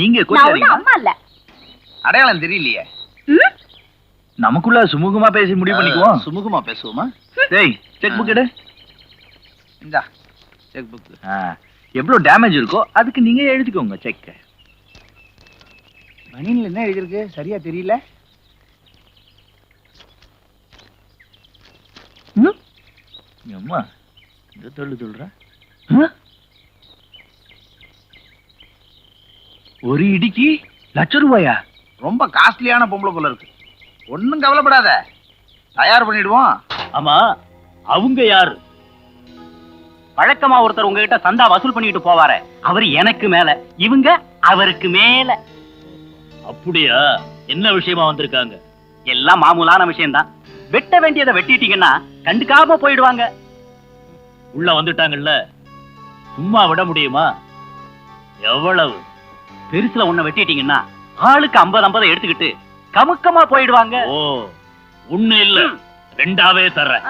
நீங்க அம்மா இல்ல. அடையாளம் தெரியலையே. நமக்குள்ள சுமூகமா பேசி முடிவு பண்ணிக்குவோம். சுமூகமா பேசுவோமா? டேய் செக் புக் எடு. இந்தா செக் புக். எவ்வளவு டேமேஜ் இருக்கோ அதுக்கு நீங்க எழுதிக்கோங்க செக். மணியில என்ன எழுதிருக்கு சரியா தெரியல. அம்மா இந்த சொல்ற ஒரு இடிக்கு ₹1,00,000. ரொம்ப காஸ்ட்லியான பொம்பளை போல இருக்கு. ஒண்ணும் கவலைப்படாத, தயார் பண்ணிடுவோம். ஆமா, அவங்க யாரு? வழக்கமா ஒருத்தர் உங்ககிட்ட சந்தா வசூல் பண்ணிட்டு போவாரு, அவரு எனக்கு மேல, இவங்க அவருக்கு மேல. அப்படியா? என்ன விஷயமா வந்திருக்காங்க? எல்லாம் மாமூலான விஷயம்தான். வெட்ட வேண்டியதை வெட்டிட்டீங்கன்னா கண்டுக்காம போயிடுவாங்க. உள்ள வந்துட்டாங்கல்ல, சும்மா விட முடியுமா? எவ்வளவு? பெருசுல ஒண்ணு வெட்டிட்டீங்கன்னா ஆளுக்கு 50 எடுத்துக்கிட்டு கமுக்கமா போயிடுவாங்க. ஓ, ஒண்ணு இல்ல, 2ஆவே தர்றேன்.